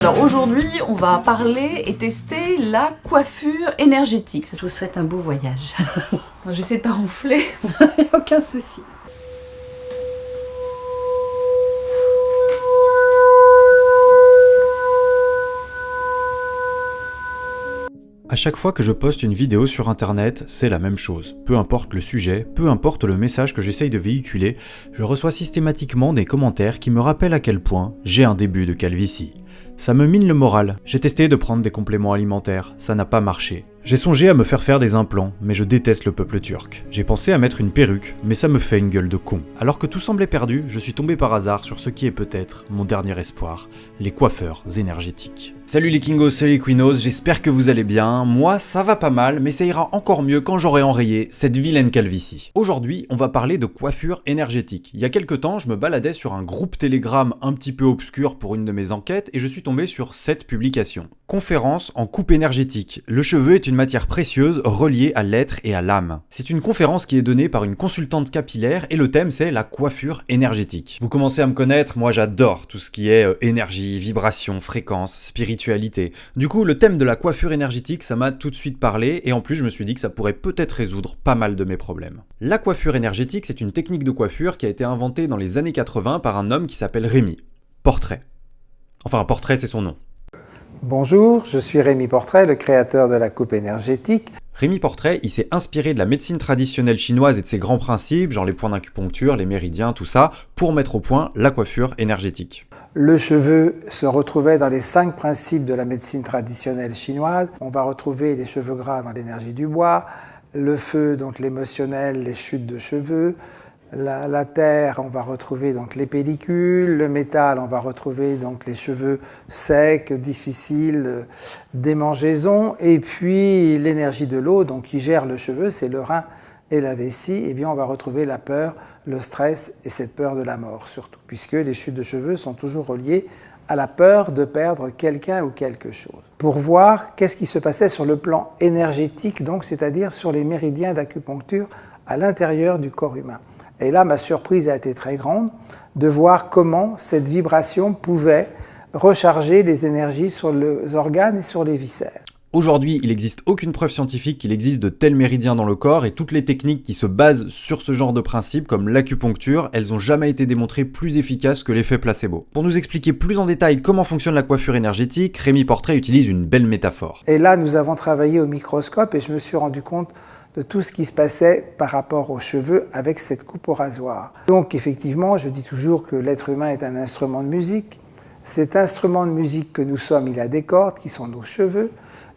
Alors aujourd'hui, on va parler et tester la coiffure énergétique. Je vous souhaite un beau voyage. J'essaie de pas ronfler. Aucun souci. À chaque fois que je poste une vidéo sur internet, c'est la même chose. Peu importe le sujet, peu importe le message que j'essaye de véhiculer, je reçois systématiquement des commentaires qui me rappellent à quel point j'ai un début de calvitie. Ça me mine le moral. J'ai testé de prendre des compléments alimentaires, ça n'a pas marché. J'ai songé à me faire des implants, mais je déteste le peuple turc. J'ai pensé à mettre une perruque, mais ça me fait une gueule de con. Alors que tout semblait perdu, je suis tombé par hasard sur ce qui est peut-être mon dernier espoir, les coiffeurs énergétiques. Salut les Kingos, salut les Queenos, j'espère que vous allez bien. Moi, ça va pas mal, mais ça ira encore mieux quand j'aurai enrayé cette vilaine calvitie. Aujourd'hui, on va parler de coiffure énergétique. Il y a quelques temps, je me baladais sur un groupe Telegram un petit peu obscur pour une de mes enquêtes et je suis tombé sur cette publication. Conférence en coupe énergétique. Le cheveu est une matière précieuse reliée à l'être et à l'âme. C'est une conférence qui est donnée par une consultante capillaire et le thème c'est la coiffure énergétique. Vous commencez à me connaître, moi j'adore tout ce qui est énergie, vibration, fréquence, spiritualité. Du coup, le thème de la coiffure énergétique, ça m'a tout de suite parlé et en plus je me suis dit que ça pourrait peut-être résoudre pas mal de mes problèmes. La coiffure énergétique, c'est une technique de coiffure qui a été inventée dans les années 80 par un homme qui s'appelle Rémi Portrait. Enfin, Portrait c'est son nom. Bonjour, je suis Rémi Portrait, le créateur de la coupe énergétique. Rémi Portrait, il s'est inspiré de la médecine traditionnelle chinoise et de ses grands principes, genre les points d'acupuncture, les méridiens, tout ça, pour mettre au point la coiffure énergétique. Le cheveu se retrouvait dans les 5 principes de la médecine traditionnelle chinoise. On va retrouver les cheveux gras dans l'énergie du bois, le feu, donc l'émotionnel, les chutes de cheveux. La terre, on va retrouver donc les pellicules, le métal, on va retrouver donc les cheveux secs, difficiles, démangeaisons, et puis l'énergie de l'eau, donc qui gère le cheveu, c'est le rein et la vessie, et bien on va retrouver la peur, le stress et cette peur de la mort surtout, puisque les chutes de cheveux sont toujours reliées à la peur de perdre quelqu'un ou quelque chose. Pour voir qu'est-ce qui se passait sur le plan énergétique, donc c'est-à-dire sur les méridiens d'acupuncture à l'intérieur du corps humain. Et là, ma surprise a été très grande de voir comment cette vibration pouvait recharger les énergies sur les organes et sur les viscères. Aujourd'hui, il n'existe aucune preuve scientifique qu'il existe de tels méridiens dans le corps et toutes les techniques qui se basent sur ce genre de principe, comme l'acupuncture, elles n'ont jamais été démontrées plus efficaces que l'effet placebo. Pour nous expliquer plus en détail comment fonctionne la coiffure énergétique, Rémi Portrait utilise une belle métaphore. Et là, nous avons travaillé au microscope et je me suis rendu compte de tout ce qui se passait par rapport aux cheveux avec cette coupe au rasoir. Donc effectivement, je dis toujours que l'être humain est un instrument de musique. Cet instrument de musique que nous sommes, il a des cordes qui sont nos cheveux.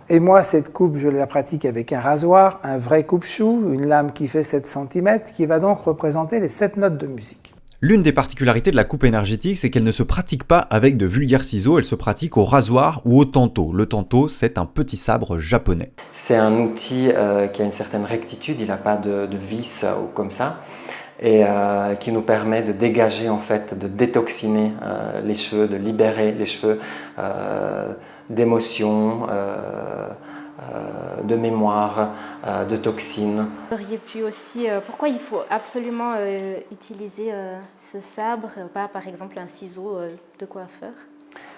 Et moi, cette coupe, je la pratique avec un rasoir, un vrai coupe-chou, une lame qui fait 7 cm, qui va donc représenter les 7 notes de musique. L'une des particularités de la coupe énergétique, c'est qu'elle ne se pratique pas avec de vulgaires ciseaux, elle se pratique au rasoir ou au tanto. Le tanto, c'est un petit sabre japonais. C'est un outil qui a une certaine rectitude, il n'a pas de vis ou comme ça, et qui nous permet de dégager, en fait, de détoxiner les cheveux, de libérer les cheveux d'émotions, de mémoire, de toxines. Vous auriez pu aussi, pourquoi il faut absolument utiliser ce sabre, pas par exemple un ciseau de coiffeur?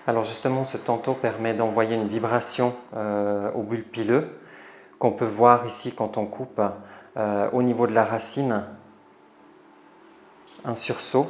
Alors justement, ce tanto permet d'envoyer une vibration au bulbe pileux qu'on peut voir ici quand on coupe au niveau de la racine, un sursaut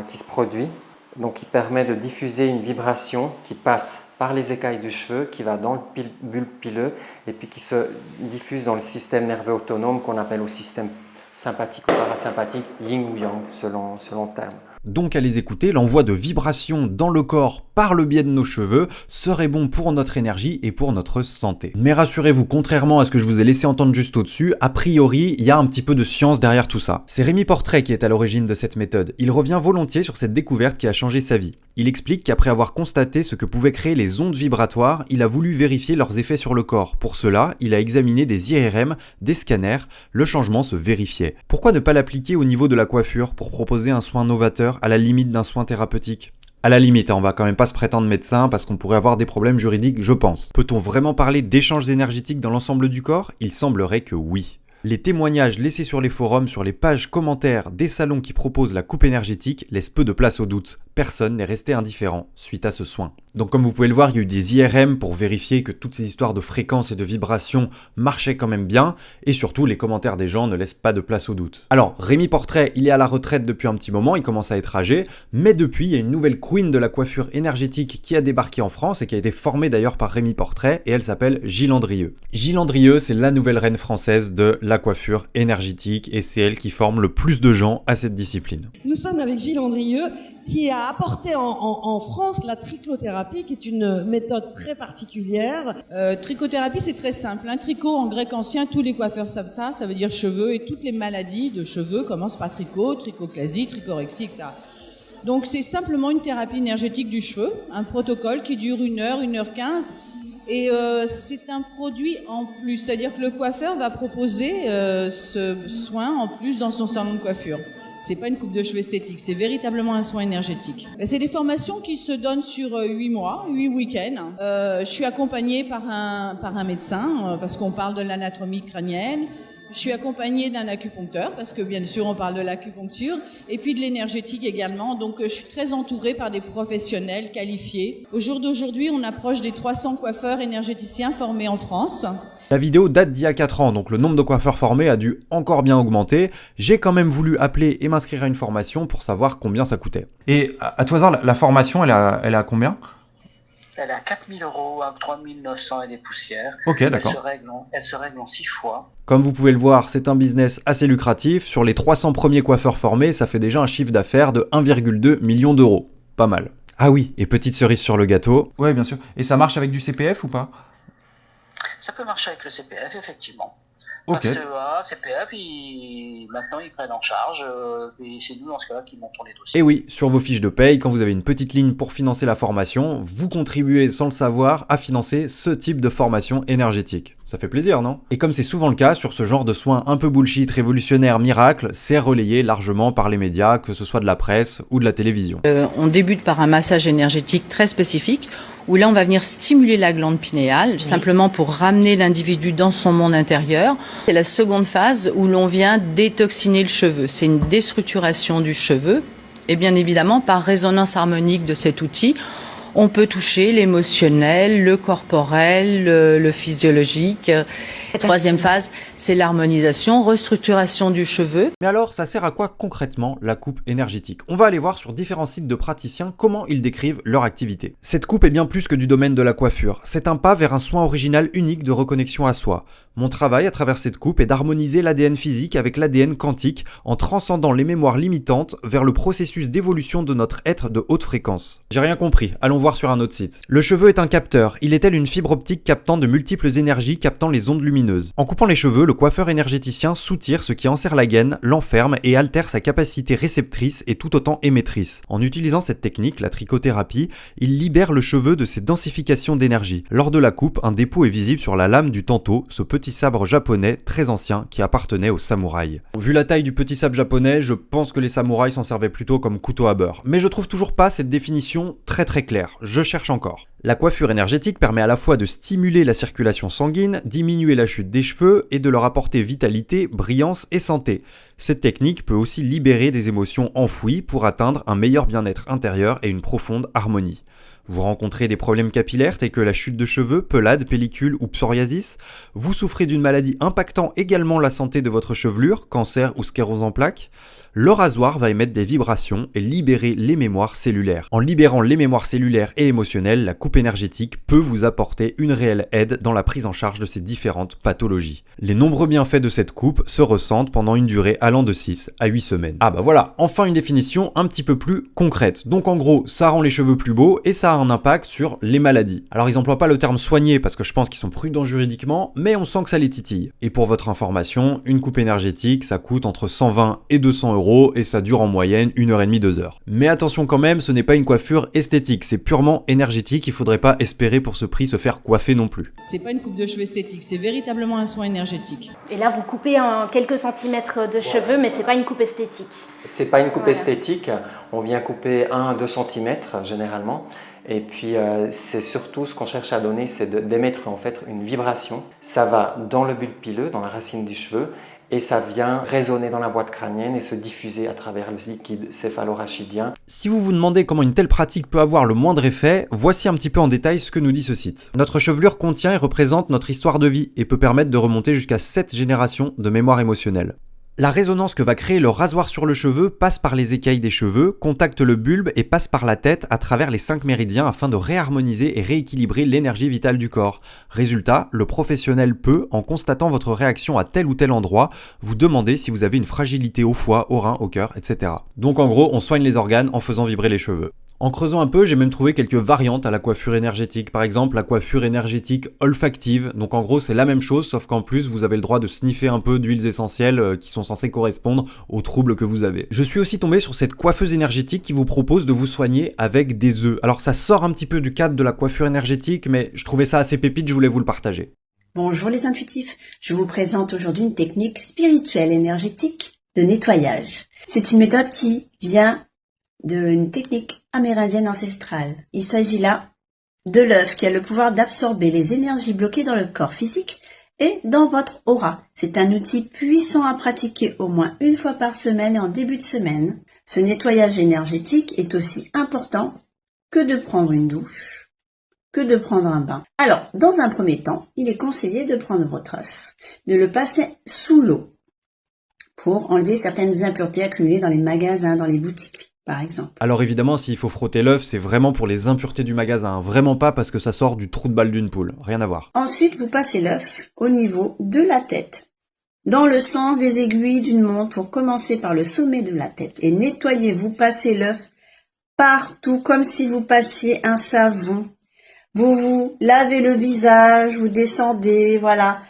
qui se produit. Donc il permet de diffuser une vibration qui passe par les écailles du cheveu, qui va dans le bulbe pileux et puis qui se diffuse dans le système nerveux autonome qu'on appelle au système sympathique ou parasympathique, yin ou yang selon le terme. Donc à les écouter, l'envoi de vibrations dans le corps par le biais de nos cheveux serait bon pour notre énergie et pour notre santé. Mais rassurez-vous, contrairement à ce que je vous ai laissé entendre juste au-dessus, a priori, il y a un petit peu de science derrière tout ça. C'est Rémi Portrait qui est à l'origine de cette méthode. Il revient volontiers sur cette découverte qui a changé sa vie. Il explique qu'après avoir constaté ce que pouvaient créer les ondes vibratoires, il a voulu vérifier leurs effets sur le corps. Pour cela, il a examiné des IRM, des scanners, le changement se vérifiait. Pourquoi ne pas l'appliquer au niveau de la coiffure pour proposer un soin novateur à la limite d'un soin thérapeutique? À la limite, on va quand même pas se prétendre médecin parce qu'on pourrait avoir des problèmes juridiques, je pense. Peut-on vraiment parler d'échanges énergétiques dans l'ensemble du corps? Il semblerait que oui. Les témoignages laissés sur les forums, sur les pages commentaires des salons qui proposent la coupe énergétique laissent peu de place au doute. Personne n'est resté indifférent suite à ce soin. Donc comme vous pouvez le voir, il y a eu des IRM pour vérifier que toutes ces histoires de fréquences et de vibrations marchaient quand même bien, et surtout les commentaires des gens ne laissent pas de place au doute. Alors Rémi Portrait, il est à la retraite depuis un petit moment, il commence à être âgé, mais depuis il y a une nouvelle queen de la coiffure énergétique qui a débarqué en France et qui a été formée d'ailleurs par Rémi Portrait, et elle s'appelle Gilles Andrieux. Gilles Andrieux, c'est la nouvelle reine française de la coiffure énergétique, et c'est elle qui forme le plus de gens à cette discipline. Nous sommes avec Gilles Andrieux, qui a apporté en France la trichothérapie, qui est une méthode très particulière. Trichothérapie, c'est très simple. Un tricot, en grec ancien, tous les coiffeurs savent ça, ça veut dire cheveux, et toutes les maladies de cheveux commencent par trichoclasie, trichorexie, etc. Donc c'est simplement une thérapie énergétique du cheveu, un protocole qui dure 1 heure, 1h15, et c'est un produit en plus, c'est-à-dire que le coiffeur va proposer ce soin en plus dans son salon de coiffure. C'est pas une coupe de cheveux esthétique, c'est véritablement un soin énergétique. C'est des formations qui se donnent sur 8 mois, 8 week-ends. Je suis accompagnée par un médecin, parce qu'on parle de l'anatomie crânienne. Je suis accompagnée d'un acupuncteur, parce que bien sûr on parle de l'acupuncture, et puis de l'énergétique également. Donc je suis très entourée par des professionnels qualifiés. Au jour d'aujourd'hui, on approche des 300 coiffeurs énergéticiens formés en France. La vidéo date d'il y a 4 ans, donc le nombre de coiffeurs formés a dû encore bien augmenter. J'ai quand même voulu appeler et m'inscrire à une formation pour savoir combien ça coûtait. Et à tout hasard, la formation, elle est à combien ? Elle est à 4 000 €, à 3 900 et des poussières. Ok, d'accord. Elle se règle en 6 fois. Comme vous pouvez le voir, c'est un business assez lucratif. Sur les 300 premiers coiffeurs formés, ça fait déjà un chiffre d'affaires de 1,2 million d'euros. Pas mal. Ah oui, et petite cerise sur le gâteau. Ouais, bien sûr. Et ça marche avec du CPF ou pas ? Ça peut marcher avec le CPF, effectivement. Ok. CEA, CPF, maintenant ils prennent en charge, et c'est nous dans ce cas-là qui montons les dossiers. Et oui, sur vos fiches de paye, quand vous avez une petite ligne pour financer la formation, vous contribuez sans le savoir à financer ce type de formation énergétique. Ça fait plaisir, non ? Et comme c'est souvent le cas sur ce genre de soins un peu bullshit, révolutionnaire, miracle, c'est relayé largement par les médias, que ce soit de la presse ou de la télévision. On débute par un massage énergétique très spécifique, où là on va venir stimuler la glande pinéale, simplement pour ramener l'individu dans son monde intérieur. C'est la seconde phase où l'on vient détoxiner le cheveu. C'est une déstructuration du cheveu. Et bien évidemment, par résonance harmonique de cet outil, on peut toucher l'émotionnel, le corporel, le physiologique. Troisième phase, c'est l'harmonisation, restructuration du cheveu. Mais alors, ça sert à quoi concrètement la coupe énergétique ? On va aller voir sur différents sites de praticiens comment ils décrivent leur activité. Cette coupe est bien plus que du domaine de la coiffure. C'est un pas vers un soin original unique de reconnexion à soi. Mon travail à travers cette coupe est d'harmoniser l'ADN physique avec l'ADN quantique en transcendant les mémoires limitantes vers le processus d'évolution de notre être de haute fréquence. J'ai rien compris, allons voir sur un autre site. Le cheveu est un capteur, il est tel une fibre optique captant de multiples énergies captant les ondes lumineuses. En coupant les cheveux, le coiffeur énergéticien soutire ce qui enserre la gaine, l'enferme et altère sa capacité réceptrice et tout autant émettrice. En utilisant cette technique, la trichothérapie, il libère le cheveu de ses densifications d'énergie. Lors de la coupe, un dépôt est visible sur la lame du tanto, ce petit sabre japonais très ancien qui appartenait aux samouraïs. Vu la taille du petit sabre japonais, je pense que les samouraïs s'en servaient plutôt comme couteau à beurre. Mais je trouve toujours pas cette définition très claire. Je cherche encore. La coiffure énergétique permet à la fois de stimuler la circulation sanguine, diminuer la chute des cheveux et de leur apporter vitalité, brillance et santé. Cette technique peut aussi libérer des émotions enfouies pour atteindre un meilleur bien-être intérieur et une profonde harmonie. Vous rencontrez des problèmes capillaires tels que la chute de cheveux, pelade, pellicule ou psoriasis. Vous souffrez d'une maladie impactant également la santé de votre chevelure, cancer ou sclérose en plaques. Le rasoir va émettre des vibrations et libérer les mémoires cellulaires. En libérant les mémoires cellulaires et émotionnelles, la coupe énergétique peut vous apporter une réelle aide dans la prise en charge de ces différentes pathologies. Les nombreux bienfaits de cette coupe se ressentent pendant une durée allant de 6 à 8 semaines. Ah bah voilà, enfin une définition un petit peu plus concrète. Donc en gros, ça rend les cheveux plus beaux et ça a un impact sur les maladies. Alors ils emploient pas le terme soigner parce que je pense qu'ils sont prudents juridiquement, mais on sent que ça les titille. Et pour votre information, une coupe énergétique, ça coûte entre 120 et 200 € et ça dure en moyenne 1h30, 2 heures. Mais attention quand même, ce n'est pas une coiffure esthétique, c'est purement énergétique, il faudrait pas espérer pour ce prix se faire coiffer non plus. C'est pas une coupe de cheveux esthétique, c'est véritablement un soin énergétique. Et là, vous coupez en quelques centimètres de cheveux, mais c'est pas une coupe esthétique. C'est pas une coupe esthétique, on vient couper 1 à 2 cm généralement. Et puis c'est surtout ce qu'on cherche à donner, c'est d'émettre en fait une vibration. Ça va dans le bulbe pileux, dans la racine du cheveu, et ça vient résonner dans la boîte crânienne et se diffuser à travers le liquide céphalorachidien. Si vous vous demandez comment une telle pratique peut avoir le moindre effet, voici un petit peu en détail ce que nous dit ce site. Notre chevelure contient et représente notre histoire de vie et peut permettre de remonter jusqu'à 7 générations de mémoire émotionnelle. La résonance que va créer le rasoir sur le cheveu passe par les écailles des cheveux, contacte le bulbe et passe par la tête à travers les 5 méridiens afin de réharmoniser et rééquilibrer l'énergie vitale du corps. Résultat, le professionnel peut, en constatant votre réaction à tel ou tel endroit, vous demander si vous avez une fragilité au foie, au rein, au cœur, etc. Donc en gros, on soigne les organes en faisant vibrer les cheveux. En creusant un peu, j'ai même trouvé quelques variantes à la coiffure énergétique. Par exemple, la coiffure énergétique olfactive. Donc en gros, c'est la même chose, sauf qu'en plus, vous avez le droit de sniffer un peu d'huiles essentielles qui sont censées correspondre aux troubles que vous avez. Je suis aussi tombé sur cette coiffeuse énergétique qui vous propose de vous soigner avec des œufs. Alors ça sort un petit peu du cadre de la coiffure énergétique, mais je trouvais ça assez pépite, je voulais vous le partager. Bonjour les intuitifs, je vous présente aujourd'hui une technique spirituelle énergétique de nettoyage. C'est une méthode qui vient d'une technique amérindienne ancestrale. Il s'agit là de l'œuf qui a le pouvoir d'absorber les énergies bloquées dans le corps physique et dans votre aura. C'est un outil puissant à pratiquer au moins une fois par semaine et en début de semaine. Ce nettoyage énergétique est aussi important que de prendre une douche, que de prendre un bain. Alors, dans un premier temps, il est conseillé de prendre votre œuf, de le passer sous l'eau pour enlever certaines impuretés accumulées dans les magasins, dans les boutiques, par exemple. Alors évidemment, s'il faut frotter l'œuf, c'est vraiment pour les impuretés du magasin, vraiment pas parce que ça sort du trou de balle d'une poule, rien à voir. Ensuite, vous passez l'œuf au niveau de la tête, dans le sens des aiguilles d'une montre pour commencer par le sommet de la tête. Et nettoyez, vous passez l'œuf partout, comme si vous passiez un savon. Vous vous lavez le visage, vous descendez, voilà.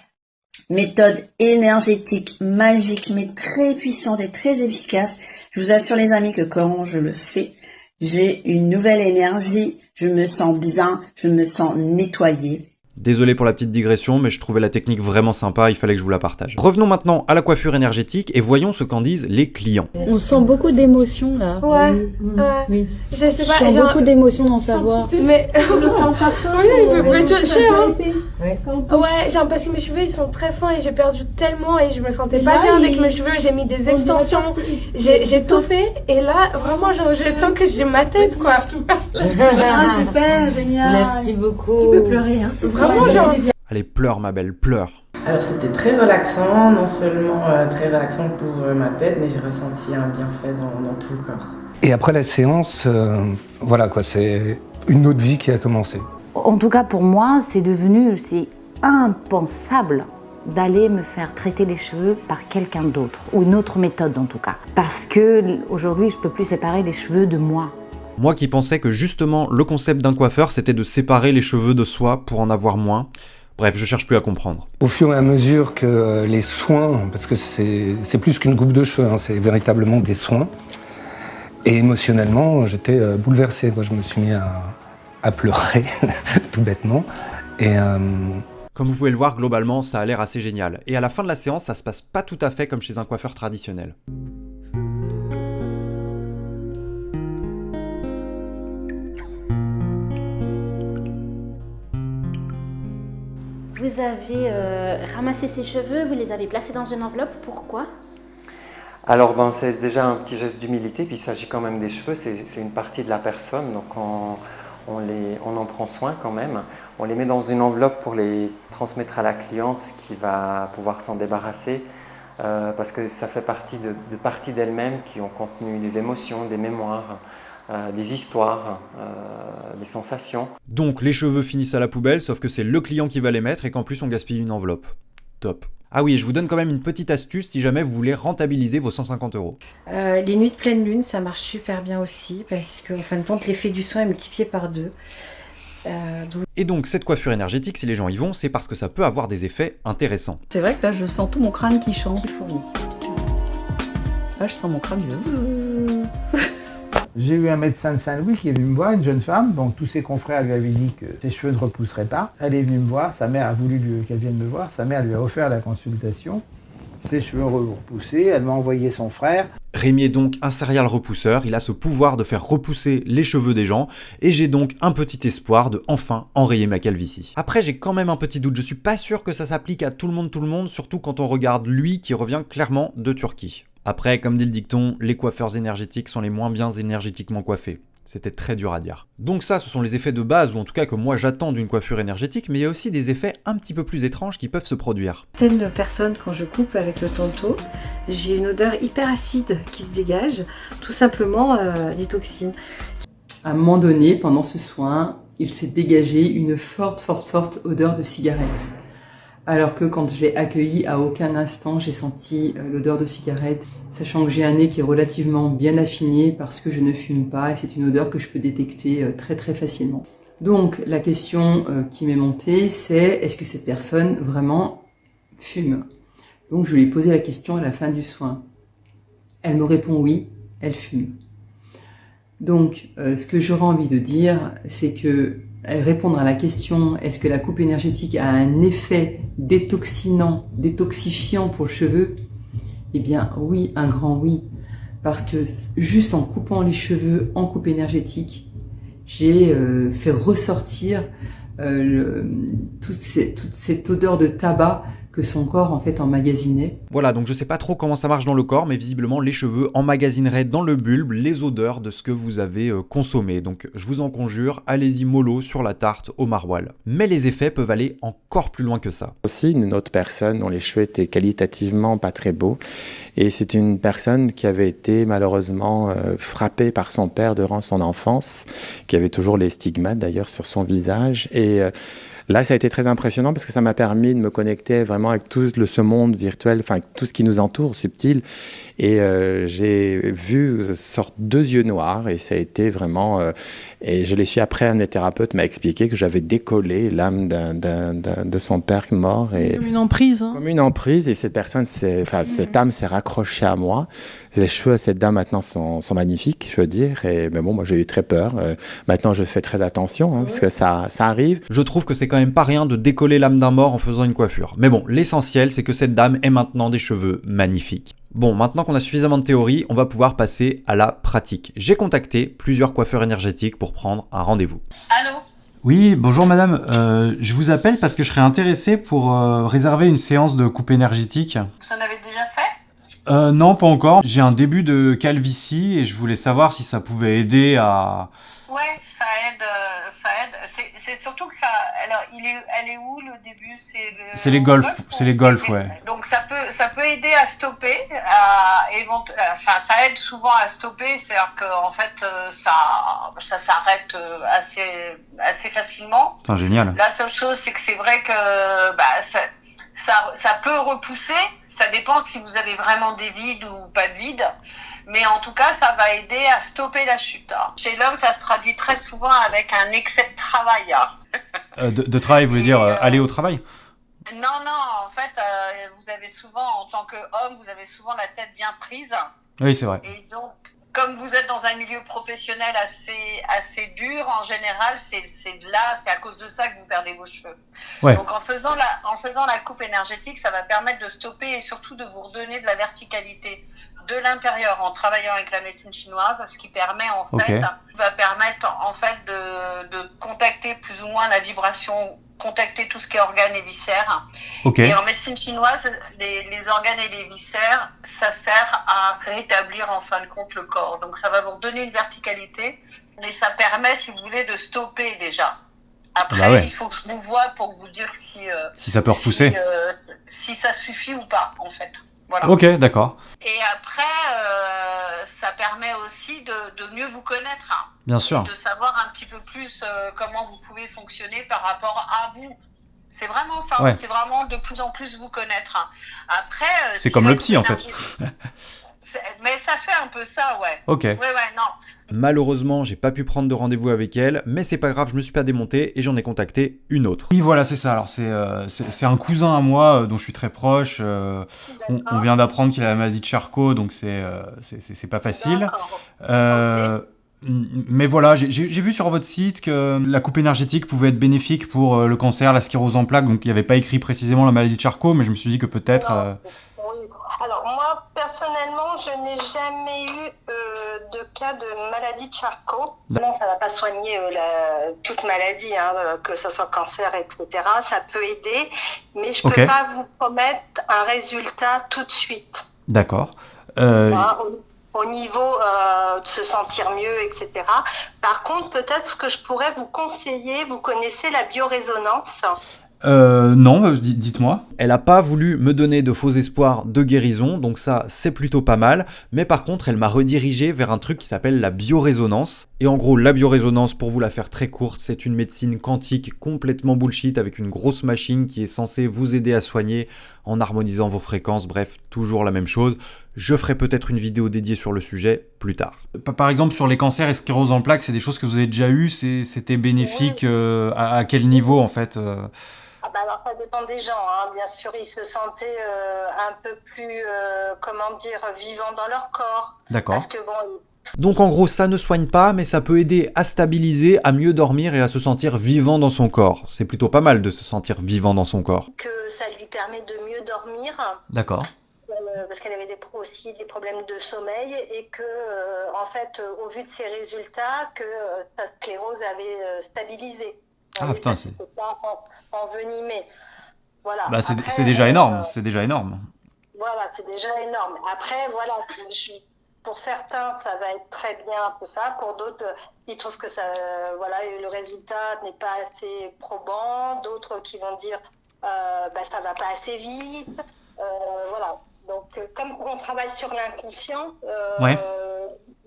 Méthode énergétique, magique, mais très puissante et très efficace. Je vous assure les amis que quand je le fais, j'ai une nouvelle énergie, je me sens bien, je me sens nettoyée. Désolé pour la petite digression, mais je trouvais la technique vraiment sympa, il fallait que je vous la partage. Revenons maintenant à la coiffure énergétique et voyons ce qu'en disent les clients. On sent beaucoup d'émotions là. Ouais. Oui. Je sais pas. Je sens beaucoup d'émotions dans sa voix. Mais on le sent pas fin. Oui, il peut être cher. Ouais. Ouais, genre parce que mes cheveux ils sont très fins et j'ai perdu tellement et je me sentais pas bien avec mes cheveux. J'ai mis des extensions, j'ai tout fait et là vraiment je sens que j'ai ma tête quoi. Ah super, génial. Merci beaucoup. Tu peux pleurer hein. Vraiment genre. Allez, pleure ma belle, pleure. Alors c'était très relaxant, non seulement très relaxant pour ma tête, mais j'ai ressenti un bienfait dans tout le corps. Et après la séance, voilà quoi, c'est une autre vie qui a commencé. En tout cas pour moi, c'est impensable d'aller me faire traiter les cheveux par quelqu'un d'autre, ou une autre méthode en tout cas. Parce que aujourd'hui, je peux plus séparer les cheveux de moi. Moi qui pensais que justement le concept d'un coiffeur c'était de séparer les cheveux de soi pour en avoir moins. Bref, je cherche plus à comprendre. Au fur et à mesure que les soins, parce que c'est plus qu'une coupe de cheveux, hein, c'est véritablement des soins. Et émotionnellement, j'étais bouleversé. Moi, je me suis mis à pleurer, tout bêtement. Et comme vous pouvez le voir, globalement, ça a l'air assez génial. Et à la fin de la séance, ça se passe pas tout à fait comme chez un coiffeur traditionnel. Vous avez ramassé ces cheveux, vous les avez placés dans une enveloppe, pourquoi? Alors c'est déjà un petit geste d'humilité, puis il s'agit quand même des cheveux, c'est une partie de la personne, donc on en prend soin quand même. On les met dans une enveloppe pour les transmettre à la cliente qui va pouvoir s'en débarrasser, parce que ça fait partie de parties d'elle-même qui ont contenu des émotions, des mémoires, des histoires, des sensations. Donc les cheveux finissent à la poubelle, sauf que c'est le client qui va les mettre et qu'en plus on gaspille une enveloppe. Top. Ah oui, et je vous donne quand même une petite astuce si jamais vous voulez rentabiliser vos 150 €. Les nuits de pleine lune, ça marche super bien aussi, parce qu'en fin de compte, l'effet du soin est multiplié par 2. Et donc cette coiffure énergétique, si les gens y vont, c'est parce que ça peut avoir des effets intéressants. C'est vrai que là, je sens tout mon crâne qui chante. Là, je sens mon crâne qui... J'ai eu un médecin de Saint-Louis qui est venu me voir, une jeune femme, donc tous ses confrères lui avaient dit que ses cheveux ne repousseraient pas. Elle est venue me voir, sa mère a voulu qu'elle vienne me voir, sa mère lui a offert la consultation. ses cheveux repoussés, elle m'a envoyé son frère. Rémi est donc un serial repousseur, il a ce pouvoir de faire repousser les cheveux des gens, et j'ai donc un petit espoir de enfin enrayer ma calvitie. Après j'ai quand même un petit doute, je suis pas sûr que ça s'applique à tout le monde, surtout quand on regarde lui qui revient clairement de Turquie. Après, comme dit le dicton, les coiffeurs énergétiques sont les moins bien énergétiquement coiffés. C'était très dur à dire. Donc ça, ce sont les effets de base, ou en tout cas que moi j'attends d'une coiffure énergétique, mais il y a aussi des effets un petit peu plus étranges qui peuvent se produire. Certaines personnes, quand je coupe avec le tanto, j'ai une odeur hyper acide qui se dégage, tout simplement les toxines. À un moment donné, pendant ce soin, il s'est dégagé une forte odeur de cigarette. Alors que quand je l'ai accueilli, à aucun instant j'ai senti l'odeur de cigarette, sachant que j'ai un nez qui est relativement bien affiné parce que je ne fume pas et c'est une odeur que je peux détecter très facilement. Donc la question qui m'est montée, c'est est-ce que cette personne vraiment fume? Donc je lui ai posé la question à la fin du soin. Elle me répond oui, elle fume. Donc ce que j'aurais envie de dire, c'est que répondre à la question est-ce que la coupe énergétique a un effet détoxinant, détoxifiant pour le cheveu? Eh bien oui, un grand oui. Parce que juste en coupant les cheveux en coupe énergétique, j'ai fait ressortir toute cette odeur de tabac que son corps en fait emmagasinait. Voilà, donc je sais pas trop comment ça marche dans le corps, mais visiblement les cheveux emmagasineraient dans le bulbe les odeurs de ce que vous avez consommé. Donc je vous en conjure, allez-y mollo sur la tarte au maroilles. Mais les effets peuvent aller encore plus loin que ça. Aussi une autre personne dont les cheveux étaient qualitativement pas très beaux, et c'est une personne qui avait été malheureusement frappée par son père durant son enfance, qui avait toujours les stigmates d'ailleurs sur son visage, et là, ça a été très impressionnant parce que ça m'a permis de me connecter vraiment avec tout ce monde virtuel, enfin tout ce qui nous entoure, subtil. Et j'ai vu sorte 2 yeux noirs et ça a été vraiment... et je l'ai su après, un de mes thérapeutes m'a expliqué que j'avais décollé l'âme de son père mort. Et comme une emprise. Hein. Comme une emprise, et cette personne, cette âme s'est raccrochée à moi. Les cheveux à cette dame maintenant sont magnifiques, je veux dire. Mais bon, moi j'ai eu très peur. Maintenant, je fais très attention parce que ça arrive. Je trouve que c'est quand même pas rien de décoller l'âme d'un mort en faisant une coiffure. Mais bon, l'essentiel, c'est que cette dame ait maintenant des cheveux magnifiques. Bon, maintenant qu'on a suffisamment de théorie, on va pouvoir passer à la pratique. J'ai contacté plusieurs coiffeurs énergétiques pour prendre un rendez-vous. Allô ? Oui, bonjour madame. Je vous appelle parce que je serais intéressé pour réserver une séance de coupe énergétique. Vous en avez déjà fait ? Non, pas encore. J'ai un début de calvitie et je voulais savoir si ça pouvait aider à... Ouais, ça aide. C'est surtout que ça. Alors, elle est où le début? C'est les golfs. C'est les golfs, ouais. Donc ça peut aider à stopper. Enfin, ça aide souvent à stopper. C'est-à-dire qu'en fait, ça s'arrête assez facilement. Putain, génial. La seule chose, c'est que c'est vrai que ça peut repousser. Ça dépend si vous avez vraiment des vides ou pas de vides. Mais en tout cas, ça va aider à stopper la chute. Chez l'homme, ça se traduit très souvent avec un excès de travail. De travail, vous voulez dire aller au travail? Non, en fait, vous avez souvent, en tant qu'homme, vous avez souvent la tête bien prise. Oui, c'est vrai. Et donc, comme vous êtes dans un milieu professionnel assez dur, en général, c'est à cause de ça que vous perdez vos cheveux. Ouais. Donc, en faisant la coupe énergétique, ça va permettre de stopper et surtout de vous redonner de la verticalité de l'intérieur en travaillant avec la médecine chinoise, ce qui permet va permettre en fait de contacter plus ou moins la vibration, contacter tout ce qui est organes et viscères. Okay. Et en médecine chinoise, les organes et les viscères, ça sert à rétablir en fin de compte le corps. Donc ça va vous redonner une verticalité et ça permet, si vous voulez, de stopper déjà. Après, il faut que je vous voie pour vous dire si ça peut repousser. Si ça suffit ou pas, en fait. Voilà. Ok, d'accord. Et après, ça permet aussi de mieux vous connaître. Bien sûr. De savoir un petit peu plus comment vous pouvez fonctionner par rapport à vous. C'est vraiment ça. Ouais. C'est vraiment de plus en plus vous connaître. Après, c'est comme le psy en fait. Mais ça fait un peu ça, ouais. Ok. Ouais, non. Malheureusement, j'ai pas pu prendre de rendez-vous avec elle, mais c'est pas grave, je me suis pas démonté et j'en ai contacté une autre. Oui, voilà, c'est ça. Alors, c'est un cousin à moi dont je suis très proche. On vient d'apprendre qu'il a la maladie de Charcot, donc c'est pas facile. Mais voilà, j'ai vu sur votre site que la coupe énergétique pouvait être bénéfique pour le cancer, la sclérose en plaques, donc il n'y avait pas écrit précisément la maladie de Charcot, mais je me suis dit que peut-être... Oui, Alors moi, personnellement, je n'ai jamais eu de cas de maladie de Charcot. Non, ça ne va pas soigner toute maladie, hein, que ce soit cancer, etc. Ça peut aider, mais je ne peux pas vous promettre un résultat tout de suite. D'accord. Au niveau de se sentir mieux, etc. Par contre, peut-être ce que je pourrais vous conseiller, vous connaissez la biorésonance ? Non, dites-moi. Elle a pas voulu me donner de faux espoirs de guérison, donc ça c'est plutôt pas mal, mais par contre elle m'a redirigé vers un truc qui s'appelle la biorésonance. Et en gros la biorésonance, pour vous la faire très courte, c'est une médecine quantique complètement bullshit avec une grosse machine qui est censée vous aider à soigner en harmonisant vos fréquences, bref, toujours la même chose. Je ferai peut-être une vidéo dédiée sur le sujet plus tard. Par exemple sur les cancers et sclérose en plaques, c'est des choses que vous avez déjà eues, c'était bénéfique à quel niveau en fait alors ça dépend des gens, hein. Bien sûr ils se sentaient un peu plus, vivants dans leur corps. D'accord. Parce que bon... Donc en gros ça ne soigne pas, mais ça peut aider à stabiliser, à mieux dormir et à se sentir vivant dans son corps. C'est plutôt pas mal de se sentir vivant dans son corps. Que ça lui permet de mieux dormir. D'accord. Parce qu'elle avait aussi des problèmes de sommeil et que, en fait, au vu de ses résultats, que sa sclérose avait stabilisé. Ah putain, c'est... pas envenimé. Voilà. Bah, Après, c'est déjà énorme, c'est déjà énorme. Voilà, c'est déjà énorme. Après, voilà, pour certains, ça va être très bien pour ça. Pour d'autres, ils trouvent que ça, le résultat n'est pas assez probant. D'autres qui vont dire, ça va pas assez vite. Voilà. Donc, comme on travaille sur l'inconscient,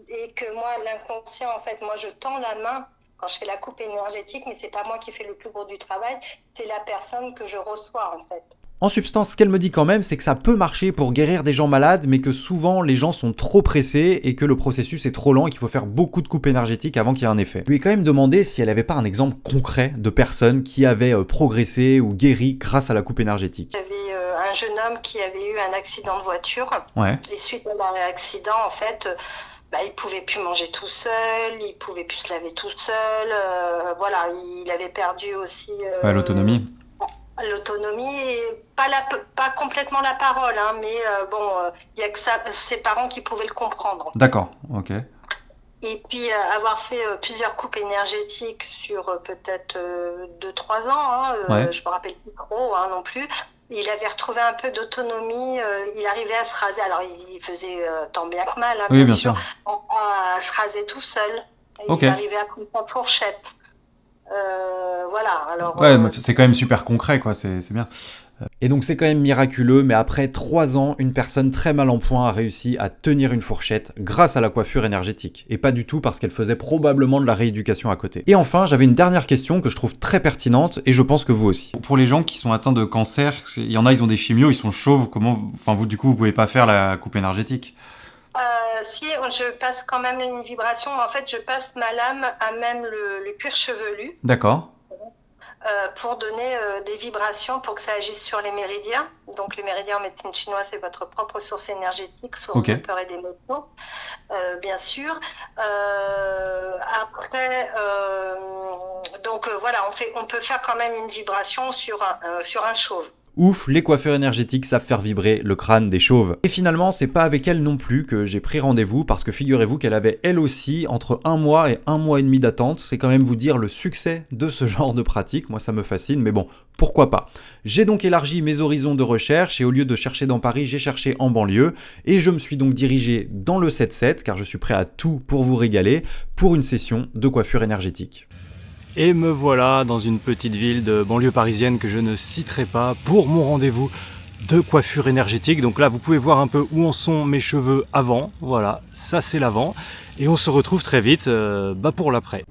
et que moi, l'inconscient, en fait, moi, je tends la main quand je fais la coupe énergétique, mais c'est pas moi qui fais le plus gros du travail, c'est la personne que je reçois, en fait. En substance, ce qu'elle me dit quand même, c'est que ça peut marcher pour guérir des gens malades, mais que souvent les gens sont trop pressés et que le processus est trop lent et qu'il faut faire beaucoup de coupes énergétiques avant qu'il y ait un effet. Je lui ai quand même demandé si elle avait pas un exemple concret de personnes qui avaient progressé ou guéri grâce à la coupe énergétique. J'avais un jeune homme qui avait eu un accident de voiture. Et suite à l'accident, en fait, il pouvait plus manger tout seul, il pouvait plus se laver tout seul. Il avait perdu aussi l'autonomie. L'autonomie et pas complètement la parole, hein, mais il y a que ses parents qui pouvaient le comprendre. D'accord, ok. Et puis avoir fait plusieurs coupes énergétiques sur peut-être 2-3 ans, je me rappelle plus trop non plus. Il avait retrouvé un peu d'autonomie, il arrivait à se raser, alors il faisait tant bien que mal, hein, bien sûr. À se raser tout seul. Il arrivait à prendre sa fourchette. C'est quand même super concret, quoi, c'est bien. Et donc c'est quand même miraculeux, mais après 3 ans, une personne très mal en point a réussi à tenir une fourchette grâce à la coiffure énergétique, et pas du tout parce qu'elle faisait probablement de la rééducation à côté. Et enfin, j'avais une dernière question que je trouve très pertinente, et je pense que vous aussi. Pour les gens qui sont atteints de cancer, il y en a, ils ont des chimios, ils sont chauves, vous pouvez pas faire la coupe énergétique? Si, je passe quand même une vibration, en fait je passe ma lame à même le cuir chevelu. D'accord. Pour donner des vibrations pour que ça agisse sur les méridiens. Donc les méridiens en médecine chinoise, c'est votre propre source énergétique, source de peur et d'émotion, bien sûr. Après, on peut faire quand même une vibration sur un chauve. Ouf, les coiffeurs énergétiques savent faire vibrer le crâne des chauves. Et finalement, c'est pas avec elle non plus que j'ai pris rendez-vous, parce que figurez-vous qu'elle avait elle aussi entre 1 mois et 1 mois et demi d'attente. C'est quand même vous dire le succès de ce genre de pratique. Moi ça me fascine, mais bon, pourquoi pas. J'ai donc élargi mes horizons de recherche, et au lieu de chercher dans Paris, j'ai cherché en banlieue, et je me suis donc dirigé dans le 7-7, car je suis prêt à tout pour vous régaler, pour une session de coiffure énergétique. Et me voilà dans une petite ville de banlieue parisienne que je ne citerai pas pour mon rendez-vous de coiffure énergétique. Donc là, vous pouvez voir un peu où en sont mes cheveux avant. Voilà, ça c'est l'avant. Et on se retrouve très vite pour l'après.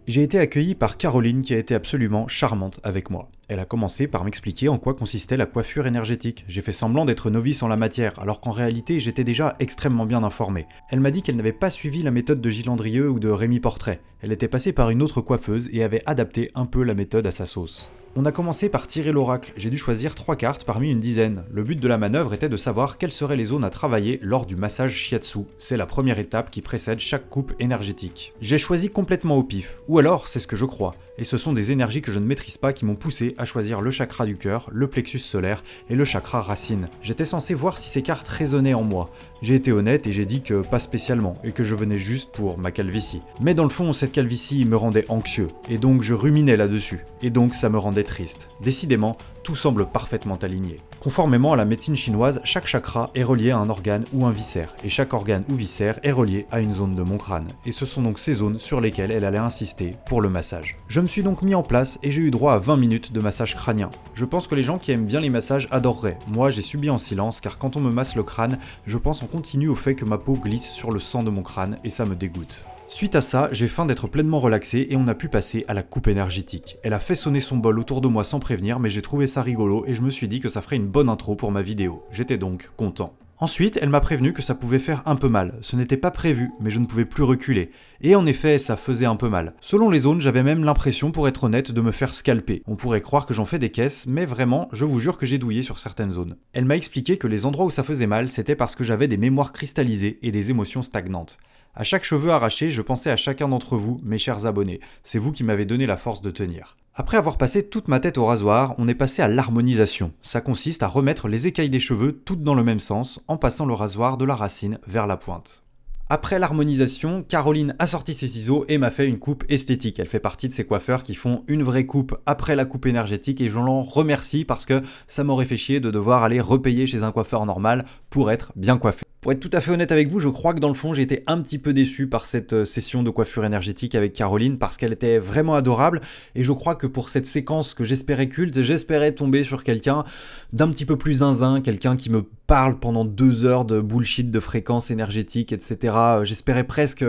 J'ai été accueilli par Caroline qui a été absolument charmante avec moi. Elle a commencé par m'expliquer en quoi consistait la coiffure énergétique. J'ai fait semblant d'être novice en la matière, alors qu'en réalité j'étais déjà extrêmement bien informé. Elle m'a dit qu'elle n'avait pas suivi la méthode de Gilles Andrieux ou de Rémi Portrait. Elle était passée par une autre coiffeuse et avait adapté un peu la méthode à sa sauce. On a commencé par tirer l'oracle, j'ai dû choisir 3 cartes parmi une dizaine. Le but de la manœuvre était de savoir quelles seraient les zones à travailler lors du massage shiatsu. C'est la première étape qui précède chaque coupe énergétique. J'ai choisi complètement au pif, ou alors c'est ce que je crois. Et ce sont des énergies que je ne maîtrise pas qui m'ont poussé à choisir le chakra du cœur, le plexus solaire et le chakra racine. J'étais censé voir si ces cartes résonnaient en moi. J'ai été honnête et j'ai dit que pas spécialement, et que je venais juste pour ma calvitie. Mais dans le fond, cette calvitie me rendait anxieux, et donc je ruminais là-dessus, et donc ça me rendait triste. Décidément, tout semble parfaitement aligné. Conformément à la médecine chinoise, chaque chakra est relié à un organe ou un viscère, et chaque organe ou viscère est relié à une zone de mon crâne, et ce sont donc ces zones sur lesquelles elle allait insister pour le massage. Je me suis donc mis en place et j'ai eu droit à 20 minutes de massage crânien. Je pense que les gens qui aiment bien les massages adoreraient. Moi, j'ai subi en silence, car quand on me masse le crâne, je pense en continu au fait que ma peau glisse sur le sang de mon crâne, et ça me dégoûte. Suite à ça, j'ai faim d'être pleinement relaxé et on a pu passer à la coupe énergétique. Elle a fait sonner son bol autour de moi sans prévenir, mais j'ai trouvé ça rigolo et je me suis dit que ça ferait une bonne intro pour ma vidéo. J'étais donc content. Ensuite, elle m'a prévenu que ça pouvait faire un peu mal. Ce n'était pas prévu, mais je ne pouvais plus reculer. Et en effet, ça faisait un peu mal. Selon les zones, j'avais même l'impression, pour être honnête, de me faire scalper. On pourrait croire que j'en fais des caisses, mais vraiment, je vous jure que j'ai douillé sur certaines zones. Elle m'a expliqué que les endroits où ça faisait mal, c'était parce que j'avais des mémoires cristallisées et des émotions stagnantes. À chaque cheveu arraché, je pensais à chacun d'entre vous, mes chers abonnés. C'est vous qui m'avez donné la force de tenir. Après avoir passé toute ma tête au rasoir, on est passé à l'harmonisation. Ça consiste à remettre les écailles des cheveux toutes dans le même sens, en passant le rasoir de la racine vers la pointe. Après l'harmonisation, Caroline a sorti ses ciseaux et m'a fait une coupe esthétique. Elle fait partie de ces coiffeurs qui font une vraie coupe après la coupe énergétique et je l'en remercie parce que ça m'aurait fait chier de devoir aller repayer chez un coiffeur normal pour être bien coiffé. Pour être tout à fait honnête avec vous, je crois que dans le fond, j'ai été un petit peu déçu par cette session de coiffure énergétique avec Caroline parce qu'elle était vraiment adorable et je crois que pour cette séquence que j'espérais culte, j'espérais tomber sur quelqu'un d'un petit peu plus zinzin, quelqu'un qui me parle pendant 2 heures de bullshit de fréquences énergétiques, etc. J'espérais presque,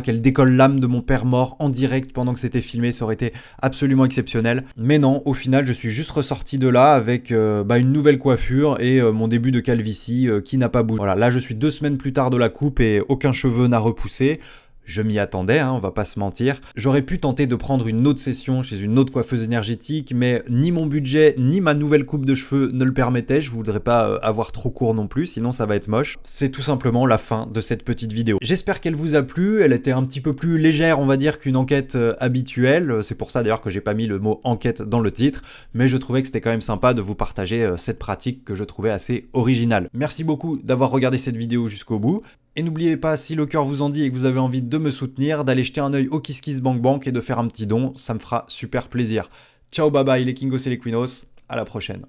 qu'elle décolle l'âme de mon père mort en direct pendant que c'était filmé, ça aurait été absolument exceptionnel. Mais non, au final, je suis juste ressorti de là avec une nouvelle coiffure et mon début de calvitie qui n'a pas bougé. Voilà, là je suis 2 semaines plus tard de la coupe et aucun cheveu n'a repoussé. Je m'y attendais, on va pas se mentir. J'aurais pu tenter de prendre une autre session chez une autre coiffeuse énergétique, mais ni mon budget, ni ma nouvelle coupe de cheveux ne le permettaient. Je voudrais pas avoir trop court non plus, sinon ça va être moche. C'est tout simplement la fin de cette petite vidéo. J'espère qu'elle vous a plu. Elle était un petit peu plus légère, on va dire, qu'une enquête habituelle. C'est pour ça d'ailleurs que j'ai pas mis le mot enquête dans le titre, mais je trouvais que c'était quand même sympa de vous partager cette pratique que je trouvais assez originale. Merci beaucoup d'avoir regardé cette vidéo jusqu'au bout. Et n'oubliez pas, si le cœur vous en dit et que vous avez envie de me soutenir, d'aller jeter un œil au KissKissBankBank et de faire un petit don, ça me fera super plaisir. Ciao, bye bye les Kingos et les Queenos, à la prochaine.